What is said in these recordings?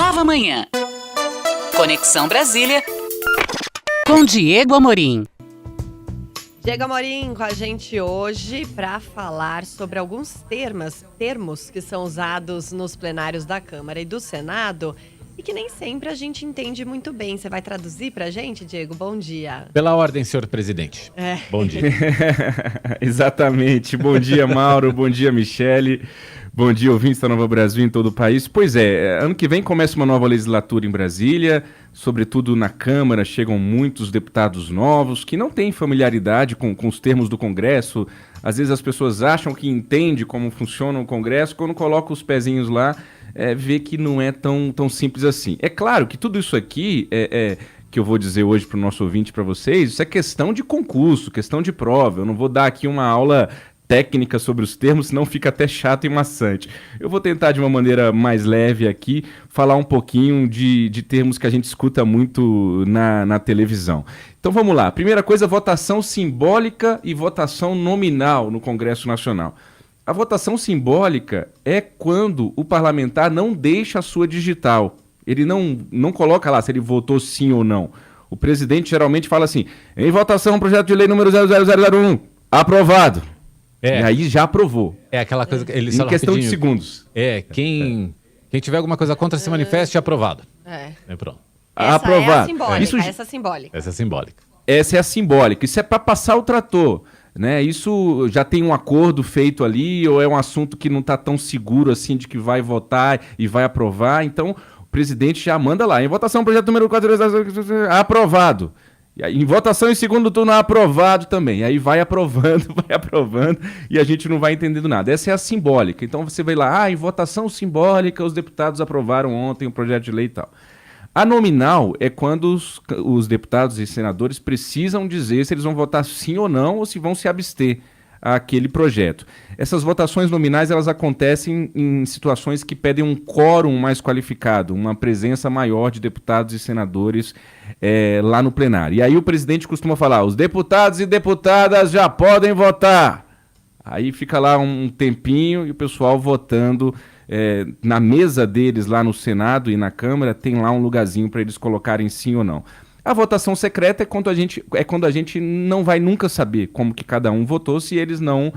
Nova Manhã. Conexão Brasília com Diego Amorim. Diego Amorim com a gente hoje para falar sobre alguns termos que são usados nos plenários da Câmara e do Senado e que nem sempre a gente entende muito bem. Você vai traduzir para a gente, Diego? Bom dia. Pela ordem, senhor presidente. Bom dia. Exatamente. Bom dia, Mauro. Bom dia, Michele. Bom dia, ouvintes da Nova Brasil em todo o país. Pois é, ano que vem começa uma nova legislatura em Brasília, sobretudo na Câmara chegam muitos deputados novos que não têm familiaridade com os termos do Congresso. Às vezes as pessoas acham que entendem como funciona o Congresso, quando colocam os pezinhos lá, vê que não é tão simples assim. É claro que tudo isso aqui que eu vou dizer hoje para o nosso ouvinte, para vocês, isso é questão de concurso, questão de prova. Eu não vou dar aqui uma aula técnica sobre os termos, senão fica até chato e maçante. Eu vou tentar de uma maneira mais leve aqui, falar um pouquinho de termos que a gente escuta muito na televisão. Então vamos lá. Primeira coisa, votação simbólica e votação nominal no Congresso Nacional. A votação simbólica é quando o parlamentar não deixa a sua digital. Ele não coloca lá se ele votou sim ou não. O presidente geralmente fala assim, em votação, projeto de lei número 00001, aprovado. E aí já aprovou. É aquela coisa que ele em questão de segundos. Quem tiver alguma coisa contra se manifeste, aprovado. Pronto. Essa Aprovado. é a simbólica, Essa é simbólica. Essa é simbólica. Essa é a simbólica. Isso é para passar o trator, né? Isso já tem um acordo feito ali, ou é um assunto que não está tão seguro assim de que vai votar e vai aprovar. Então, o presidente já manda lá. Em votação, projeto número 4, aprovado. E aí, em votação em segundo turno, aprovado também. E aí vai aprovando, e a gente não vai entendendo nada. Essa é a simbólica. Então você vai lá, em votação simbólica, os deputados aprovaram ontem o projeto de lei e tal. A nominal é quando os deputados e senadores precisam dizer se eles vão votar sim ou não, ou se vão se abster àquele projeto. Essas votações nominais, elas acontecem em situações que pedem um quórum mais qualificado, uma presença maior de deputados e senadores lá no plenário. E aí o presidente costuma falar, os deputados e deputadas já podem votar. Aí fica lá um tempinho e o pessoal votando na mesa deles lá no Senado e na Câmara, tem lá um lugarzinho para eles colocarem sim ou não. A votação secreta é quando a gente não vai nunca saber como que cada um votou se eles não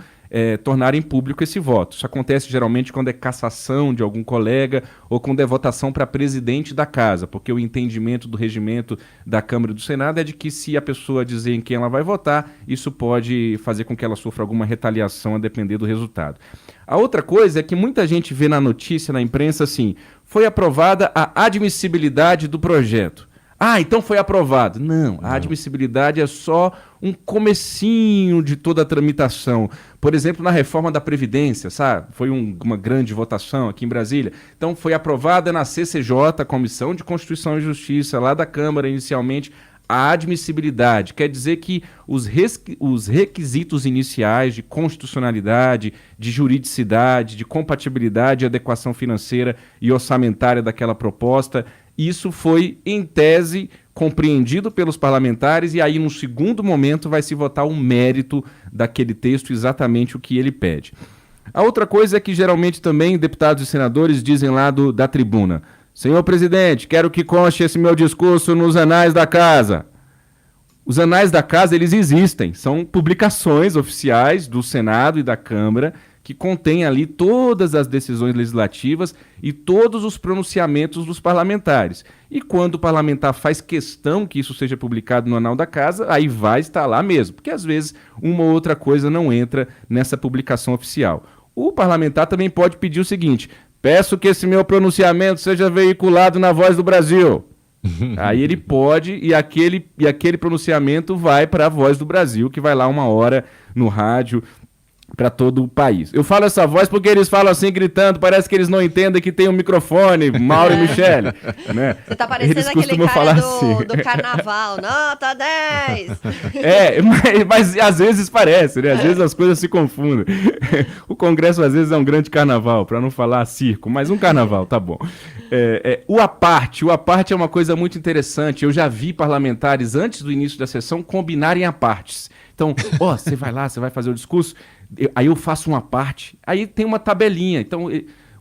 tornarem público esse voto. Isso acontece geralmente quando é cassação de algum colega ou quando é votação para presidente da casa, porque o entendimento do regimento da Câmara e do Senado é de que se a pessoa dizer em quem ela vai votar, isso pode fazer com que ela sofra alguma retaliação a depender do resultado. A outra coisa é que muita gente vê na notícia, na imprensa, assim, foi aprovada a admissibilidade do projeto. Então foi aprovado. Não, a admissibilidade é só um comecinho de toda a tramitação. Por exemplo, na reforma da Previdência, sabe? Foi uma grande votação aqui em Brasília. Então foi aprovada na CCJ, a Comissão de Constituição e Justiça, lá da Câmara inicialmente, a admissibilidade. Quer dizer que os requisitos iniciais de constitucionalidade, de juridicidade, de compatibilidade e adequação financeira e orçamentária daquela proposta, isso foi, em tese, compreendido pelos parlamentares e aí, num segundo momento, vai se votar o mérito daquele texto, exatamente o que ele pede. A outra coisa é que, geralmente, também deputados e senadores dizem lá da tribuna, senhor presidente, quero que conste esse meu discurso nos anais da casa. Os anais da casa, eles existem, são publicações oficiais do Senado e da Câmara que contém ali todas as decisões legislativas e todos os pronunciamentos dos parlamentares. E quando o parlamentar faz questão que isso seja publicado no Anal da Casa, aí vai estar lá mesmo, porque às vezes uma ou outra coisa não entra nessa publicação oficial. O parlamentar também pode pedir o seguinte, peço que esse meu pronunciamento seja veiculado na Voz do Brasil. Aí ele pode, e aquele pronunciamento vai para a Voz do Brasil, que vai lá uma hora no rádio, para todo o país. Eu falo essa voz porque eles falam assim, gritando, parece que eles não entendem que tem um microfone, Mauro e Michele. Né? Você tá parecendo eles aquele cara assim. do carnaval, nota 10! Mas às vezes parece, né? Às vezes as coisas se confundem. O Congresso às vezes é um grande carnaval, para não falar circo, mas um carnaval, tá bom. O à parte é uma coisa muito interessante. Eu já vi parlamentares, antes do início da sessão, combinarem à partes. Então, você vai lá, você vai fazer o discurso, aí eu faço uma parte, aí tem uma tabelinha. Então,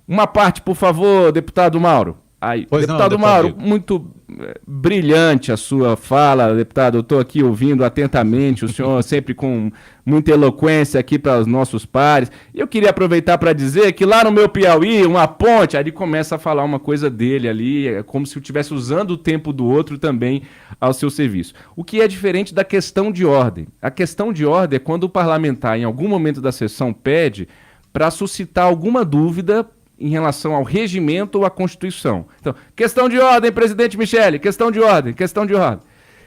uma parte, por favor, deputado Mauro. Aí, Pois deputado não, Mauro, deputado. muito brilhante a sua fala, deputado. Eu estou aqui ouvindo atentamente, o senhor sempre com muita eloquência aqui para os nossos pares. E eu queria aproveitar para dizer que lá no meu Piauí, uma ponte, aí ele começa a falar uma coisa dele ali, é como se eu estivesse usando o tempo do outro também ao seu serviço. O que é diferente da questão de ordem. A questão de ordem é quando o parlamentar, em algum momento da sessão, pede para suscitar alguma dúvida em relação ao regimento ou à Constituição. Então, questão de ordem, presidente Michele, questão de ordem, questão de ordem.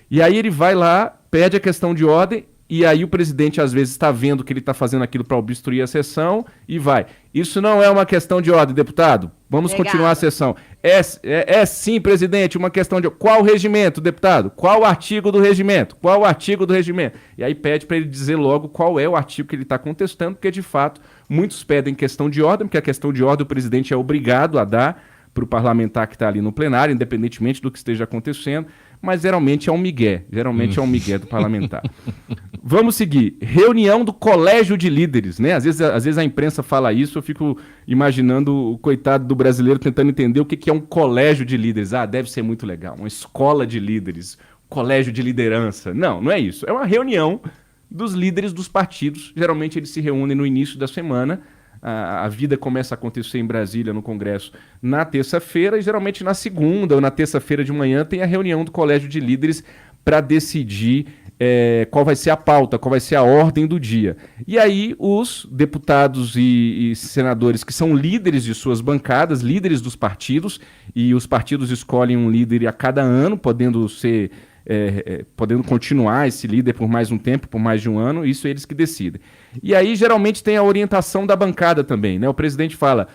E aí ele vai lá, pede a questão de ordem, e aí o presidente às vezes está vendo que ele está fazendo aquilo para obstruir a sessão e vai. Isso não é uma questão de ordem, deputado. Vamos continuar a sessão. É sim, presidente, uma questão de... Qual o regimento, deputado? Qual o artigo do regimento? Qual o artigo do regimento? E aí pede para ele dizer logo qual é o artigo que ele está contestando, porque de fato muitos pedem questão de ordem, porque a questão de ordem o presidente é obrigado a dar para o parlamentar que está ali no plenário, independentemente do que esteja acontecendo, mas geralmente é um migué, do parlamentar. Vamos seguir. Reunião do Colégio de Líderes, né? Às vezes a imprensa fala isso, eu fico imaginando o coitado do brasileiro tentando entender o que é um colégio de líderes. Ah, deve ser muito legal, uma escola de líderes, colégio de liderança. Não, não é isso. É uma reunião dos líderes dos partidos. Geralmente eles se reúnem no início da semana. A vida começa a acontecer em Brasília, no Congresso, na terça-feira, e geralmente na segunda ou na terça-feira de manhã tem a reunião do Colégio de Líderes para decidir qual vai ser a pauta, qual vai ser a ordem do dia. E aí os deputados e senadores que são líderes de suas bancadas, líderes dos partidos, e os partidos escolhem um líder a cada ano, podendo continuar esse líder por mais um tempo, por mais de um ano, isso eles que decidem. E aí, geralmente, tem a orientação da bancada também, né? O presidente fala,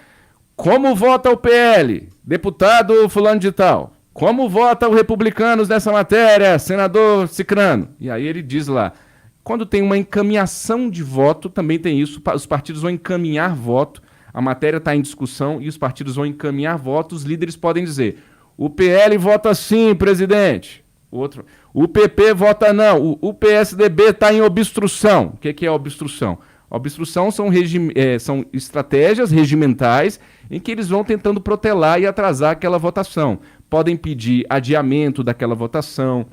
como vota o PL, deputado fulano de tal? Como vota os republicanos nessa matéria, senador Cicrano? E aí ele diz lá, quando tem uma encaminhação de voto, também tem isso, os partidos vão encaminhar voto, a matéria está em discussão e os partidos vão encaminhar voto, os líderes podem dizer, o PL vota sim, presidente. O PP vota não, o PSDB está em obstrução. O que é obstrução? Obstrução são estratégias regimentais em que eles vão tentando protelar e atrasar aquela votação. Podem pedir adiamento daquela votação,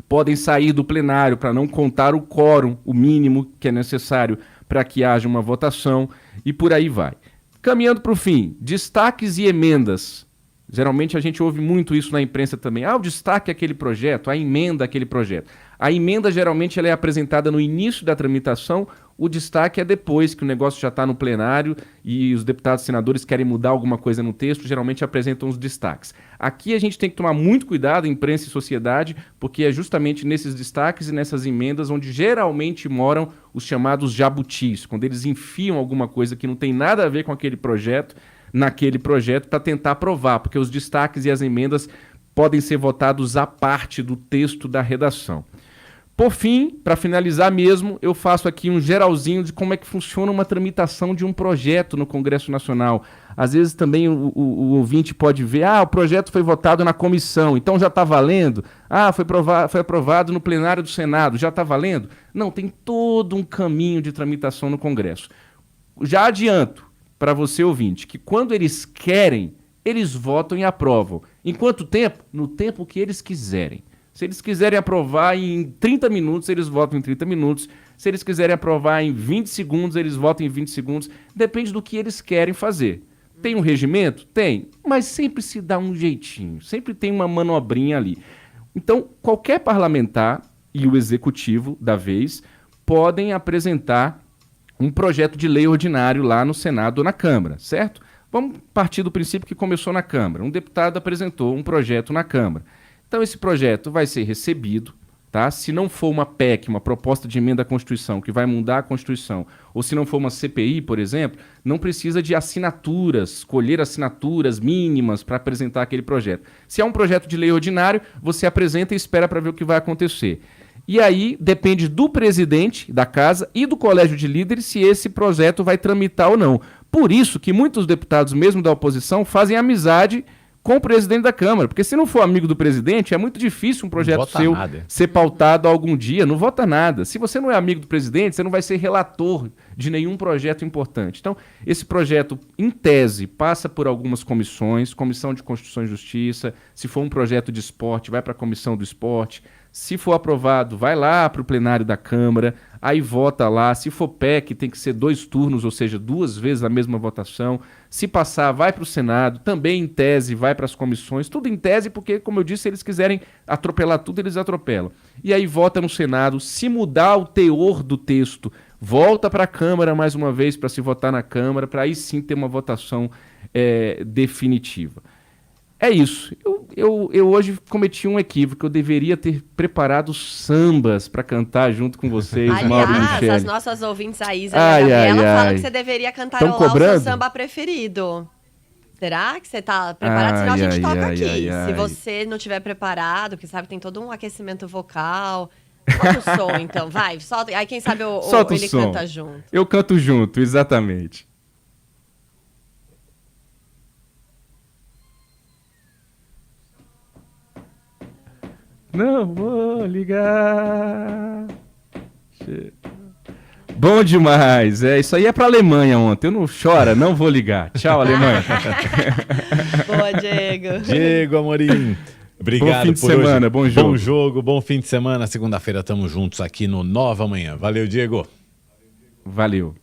podem sair do plenário para não contar o quórum, o mínimo que é necessário para que haja uma votação, e por aí vai. Caminhando para o fim, destaques e emendas. Geralmente a gente ouve muito isso na imprensa também. O destaque é aquele projeto, a emenda é aquele projeto. A emenda geralmente ela é apresentada no início da tramitação, o destaque é depois que o negócio já está no plenário e os deputados e senadores querem mudar alguma coisa no texto, geralmente apresentam os destaques. Aqui a gente tem que tomar muito cuidado, imprensa e sociedade, porque é justamente nesses destaques e nessas emendas onde geralmente moram os chamados jabutis, quando eles enfiam alguma coisa que não tem nada a ver com aquele projeto, naquele projeto para tentar aprovar, porque os destaques e as emendas podem ser votados à parte do texto da redação. Por fim, para finalizar mesmo, eu faço aqui um geralzinho de como é que funciona uma tramitação de um projeto no Congresso Nacional. Às vezes também o ouvinte pode ver, o projeto foi votado na comissão, então já está valendo. Foi aprovado no plenário do Senado, já está valendo? Não, tem todo um caminho de tramitação no Congresso. Já adianto para você, ouvinte, que quando eles querem, eles votam e aprovam. Em quanto tempo? No tempo que eles quiserem. Se eles quiserem aprovar em 30 minutos, eles votam em 30 minutos. Se eles quiserem aprovar em 20 segundos, eles votam em 20 segundos. Depende do que eles querem fazer. Tem um regimento? Tem. Mas sempre se dá um jeitinho. Sempre tem uma manobrinha ali. Então, qualquer parlamentar e o executivo da vez podem apresentar um projeto de lei ordinário lá no Senado ou na Câmara, certo? Vamos partir do princípio que começou na Câmara. Um deputado apresentou um projeto na Câmara. Então esse projeto vai ser recebido, tá? Se não for uma PEC, uma proposta de emenda à Constituição, que vai mudar a Constituição, ou se não for uma CPI, por exemplo, não precisa de assinaturas, colher assinaturas mínimas para apresentar aquele projeto. Se é um projeto de lei ordinário, você apresenta e espera para ver o que vai acontecer. E aí depende do presidente da casa e do colégio de líderes se esse projeto vai tramitar ou não. Por isso que muitos deputados, mesmo da oposição, fazem amizade com o presidente da Câmara. Porque se não for amigo do presidente, é muito difícil um projeto seu ser pautado algum dia. Não vota nada. Se você não é amigo do presidente, você não vai ser relator de nenhum projeto importante. Então, esse projeto, em tese, passa por algumas comissões, Comissão de Constituição e Justiça. Se for um projeto de esporte, vai para a Comissão do Esporte. Se for aprovado, vai lá para o plenário da Câmara, aí vota lá. Se for PEC, tem que ser 2 turnos, ou seja, 2 vezes a mesma votação. Se passar, vai para o Senado, também em tese, vai para as comissões. Tudo em tese, porque, como eu disse, se eles quiserem atropelar tudo, eles atropelam. E aí vota no Senado. Se mudar o teor do texto, volta para a Câmara mais uma vez para se votar na Câmara, para aí sim ter uma votação definitiva. É isso. Eu hoje cometi um equívoco. Eu deveria ter preparado sambas para cantar junto com vocês, Mauro e Michele. As nossas ouvintes, a Isa e a Gabriela, falam que você deveria cantarolar o seu samba preferido. Será que você tá preparado? Senão a gente toca aqui. Se você não tiver preparado, porque sabe, tem todo um aquecimento vocal. Solta o som, então. Vai, solta. Aí quem sabe ele canta junto. Eu canto junto, exatamente. Não vou ligar. Bom demais. Isso aí é pra Alemanha ontem. Eu não chora, não vou ligar. Tchau, Alemanha. Boa, Diego. Diego Amorim. Obrigado bom fim de por semana, hoje. bom jogo. Bom jogo, bom fim de semana. Segunda-feira estamos juntos aqui no Nova Manhã. Valeu, Diego. Valeu.